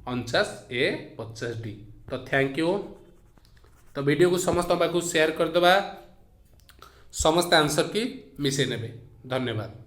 49 ए 50 डी तो थैंक यू तो वीडियो को समस्त पाखु शेयर करदे समस्त आंसर की मिसई नेबे धन्यवाद।